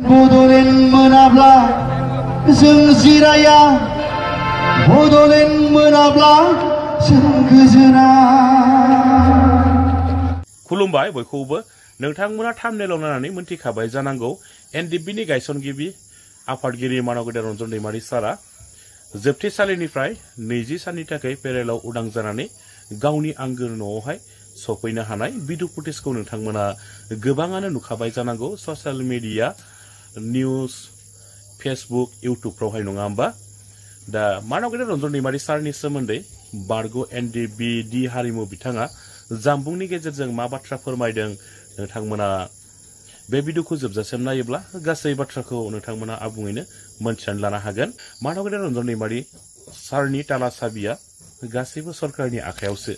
बड'लेण्ड मोनाब्ला जों जिराया बड'लेण्ड मोनाब्ला जों गोजोना खुलुमबाय बयखौबो नोंथांमोना थाम्बनेलाव नायनानै मोनथिखाबाय जानांगौ एनडिपिनि गायसनगिरि आफादगिरि मानगेन्द्र रन्जन दैमारि सारा जोबथेसालिनिफ्राय 20 साननि थाखाय पेरेलाव उदां जानानै गावनि आंगो न'आवहाय सफैनो हानाय भिडिअ फुटेजखौ नोंथांमोना गोबाङानो नुखाबाय जानांगौ ससियेल मिडिया निउज फेसबुक इउट्यूबफ्रावहाय नङा होमबा दा मानगेन्द्र रन्जन दैमारि सारनि सोमोन्दै बारग' एनडिपिडि हारिमु बिथाङा जामबुंनि गेजेरजों मा बाथ्रा फोरमायदों नोंथांमोना बे भिडिअखौ जोबजासिम नायोब्ला गासै बाथ्राखौ नोंथांमोना आबुङैनो मोनथिनानै लानो हागोन मानगेन्द्र रन्जन दैमारि सारनि ताला साबिया गासैबो सरकारनि आखायावसो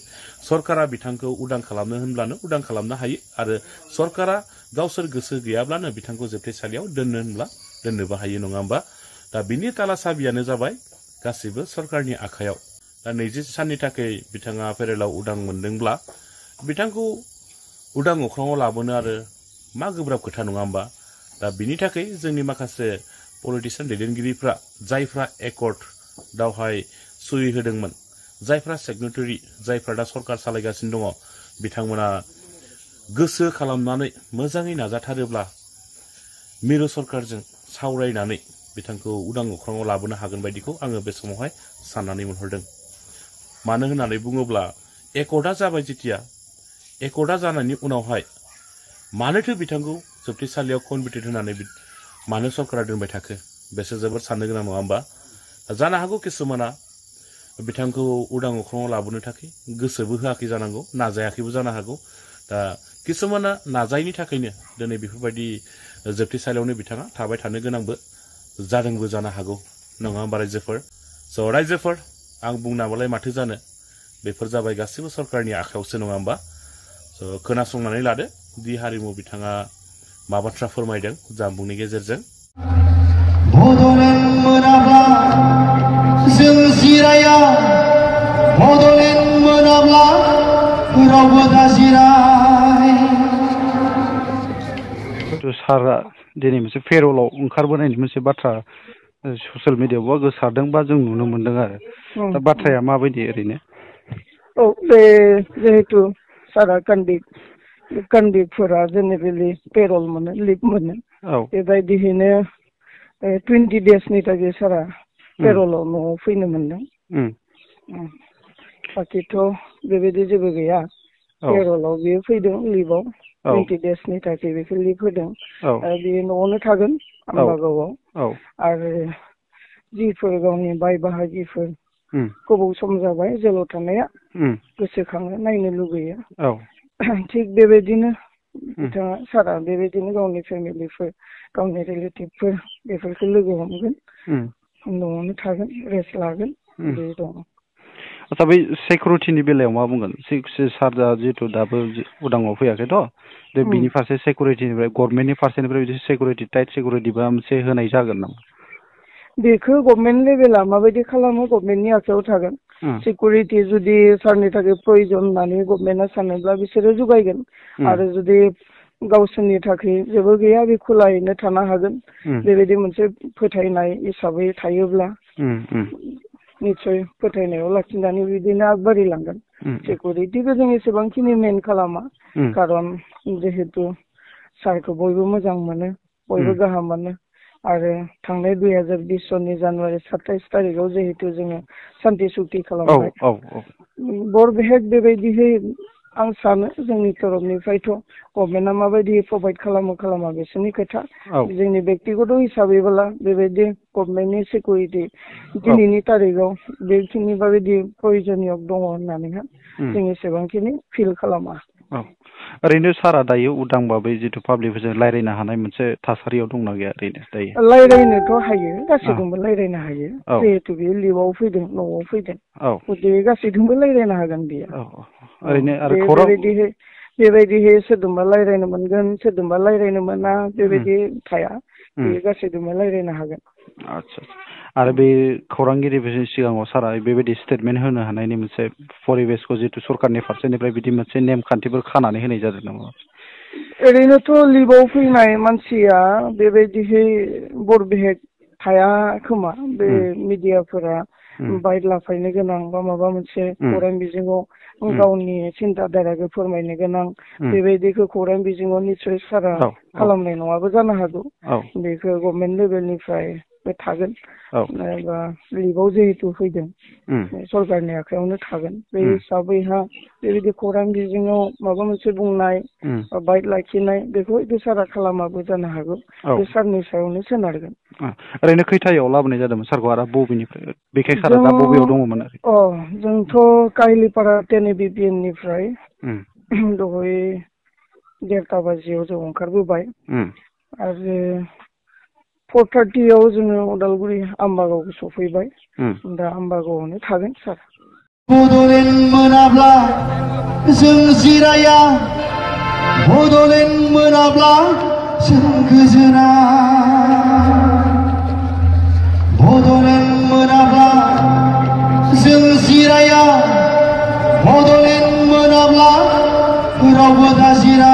सरकारा बिथांखौ उदां खालामनो होनब्लानो उदां खालामनो हायो आरो सरकारा गावसोर गोसो गैयाब्लानो बिथांखौ जोबथेसालियाव दोननो होनब्ला दोननोबो हायो नङा होमबा दा बिनि ताला साबियानो जाबाय गासैबो सरकारनि आखायाव दा 20 साननि थाखाय बिथाङा पेरेलाव उदां मोनदोंब्ला बिथांखौ उदां अख्राङाव लाबोनो आरो मा गोब्राब खोथा नङा होमबा दा बिनि थाखाय जोंनि माखासे पलिटिशियान दैदेनगिरिफ्रा जायफ्रा एकर्ड दावहाय सहि होदोंमोन जायफ्रा सेक्रेटारि जायफ्रा दा सरकार सालायगासिनो दङ बिथांमोना गोसो खालामनानै मोजाङै नाजाथारोब्ला मिरु सरकारजों सावरायनानै बिथांखौ उदां अख्राङाव लाबोनो हागोन बायदिखौ आङो बे समावहाय साननानै मोनहरदों मानो होननानै बुङोब्ला एकर्डा जाबाय जेतिया एकर्डा जानायनि उनावहाय मानोथो बिथांखौ जोबथेसालियाव कनभिक्टेड होनानै मानो सरकारा दोनबाय थाखो बेसो जोबोद साननो गोनां नङा होमबा जानो हागौ किसुमाना बिथांखौ उदां अख्राङाव लाबोनो थाखाय गोसोबो होआखै जानांगौ नाजायाखैबो जानो हागौ दा किसुमाना नाजायैनि थाखायनो दिनै बेफोरबायदि जोबथेसालियावनो बिथाङा थाबाय थानो गोनांबो जादोंबो जानो हागौ नङा होमबा रायजोफोर स' रायजोफोर आं बुंनाबालाय माथो जानो बेफोर जाबाय गासैबो सरकारनि आखायावसो नङा होमबा स' खोनासंनानै लादो दि हारिमु बिथाङा मा बाथ्रा फोरमायदों जामबुंनि गेजेरजों बड'लेण्ड मोनाब्ला जों जिराया बड'लेण्ड मोनाब्ला रावबो दाजिराय सारा दिनै मोनसे पेरलाव ओंखारबोनायनि मोनसे बाथ्रा ससियेल मिडियायावबो गोसारदों बा जों नुनो मोनदों आरो दा बाथ्राया माबायदि ओरैनो बे जिहेतु सारा कान्डिफोरा जेनेरेलि पेरल मोनो लिभ मोनो बेबायदियैनो 20 डेजनि थाखाय सारा पेरलाव न'आव फैनो मोनदों बाखिथ' बेबायदि जेबो गैया पेरलाव बियो फैदों लिभआव 20 डेजनि थाखाय बेखौ लिभ होदों आरो बियो न'आवनो थागोन आम्बागावआव आरो जिफोर गावनि बाय बाहागिफोर गोबाव सम जाबाय जेलाव थानाया गोसोखाङो नायनो लुगैयो थिग बेबायदिनो बिथाङा सारा बेबायदिनो गावनि फेमिलिफोर गावनि रिलेटिभफोर बेफोरखौ लोगो हमगोन न'आवनो थागोन रेस्ट लागोन बे दङ आচ্ছা बै सिकिउरिटिनि बेलायाव मा बुंगोन सारजा जिहेतु दाबो उदाङाव फैयाखैथ' दा बिनि फारसे सिकिउरिटिनिफ्राय गभर्नमेन्टनि फारसेनिफ्राय बिदि सिकिउरिटि टाइट सिकिउरिटि बा मोनसे होनाय जागोन नामा बेखौ गभर्नमेन्ट लेभेला माबायदि खालामो गभर्नमेन्टनि आखायाव थागोन सिकिउरिटि जुदि सारनि थाखाय प्रयजन होननानै गभर्नमेन्टआ सानोब्ला बिसोरो जगायगोन आरो जुदि गावसोरनि थाखाय जेबो गैया बे खुलायैनो थानो हागोन बेबायदि मोनसे फोथायनाय हिसाबै थायोब्ला निस्सय फोथायनायाव लाखिनानै बिदिनो आगबारिलांगोन सिकिउरिटिखौ जों एसेबांखिनि मेन खालामा खारन जिहेतु सारखौ बयबो मोजां मोनो बयबो गाहाम मोनो आरो थांनाय 2020 सननि जानुवारि 27 तारिखआव जिहेतु जोङो सान्ति सुक्ति खालामबाय बरबेहेक बेबायदिहै आं सानो जोंनि तरफनिफ्रायथ' गभर्नमेन्टआ माबायदि प्रभाइड खालामा बिसोरनि खोथा जोंनि बेक्तिगत हिसाबैब्ला बेबायदि गभर्नमेन्टनि सिकिउरिटि दिनैनि तारिखआव बेखिनि बायदि प्रयजनिय दङ होननानैहाय जों एसेबांखिनि फिल खालामा ओरैनो सारा दायो उदांबाबो जितु पाब्लिकफोरजों रायज्लायनो हानाय मोनसे थासारियाव दंना गैया ओरैनो दायो रायज्लायनोथ' हायो गासैजोंबो रायज्लायनो हायो जिहेतु बियो लिभआव फैदों न'आव फैदों गतिके गासैजोंबो रायज्लायनो हागोन बियो ओरैनो आरो बेबायदिहै सोरजोंबा रायज्लायनो मोनगोन सोरजोंबा रायज्लायनो मोना बेबायदि थाया बेयो गासैजोंबो रायज्लायनो हागोन आच्छा आरो बे खौरांगिरिफोरनि सिगाङाव सारा बेबायदि स्टेटमेन्ट होनो हानायनि मोनसे परिबेसखौ जितु सरकारनि फारसेनिफ्राय बिदि मोनसे नेमखान्थिफोर खानानै होनाय जादों नामा ओरैनोथ' लिभआव फैनाय मानसिया बेबायदिहै बरबिहेक थाया खोमा बे मिडियाफोरा बाइट लाफायनो गोनां बा माबा मोनसे खौरां बिजोङाव गावनि सिन्था धाराखौ फोरमायनो गोनां बेबायदिखौ खौरां बिजोङाव निस्सय सारा खालामनाय नङाबो जानो हागौ बेखौ गभर्नमेन्ट लेभेलनिफ्राय बे थागोन बा लिभआव जिहेतु फैदों सरकारनि आखायावनो थागोन बे हिसाबैहा बेबायदि खौरां बिजोङाव माबा मोनसे बुंनाय बा बाइट लाखिनाय बेखौ हयथ' सारा खालामाबो जानो हागौ बे सारनि सायावनो सोनारगोन ओरैनो खैथायाव लाबोनाय जादोंमोन सारखौ आरो बबेनिफ्राय बेखाय सारा दा बबेयाव दङमोन आरो जोंथ' काहिलिपारा 10 ABPN निफ्राय दहाय 1:30 बाजियाव जों ओंखारबोबाय आरो 4:30 आव जोङो उदालगुरि आम्बागाव सफैबाय दा आम्बागावआवनो थागोन सार बड'लेण्ड मोनाब्ला जों जिराया बड'लेण्ड मोनाब्ला जों गोजोना बड'लेण्ड मोनाब्ला जों जिराया बड'लेण्ड मोनाब्ला रावबो दाजिरा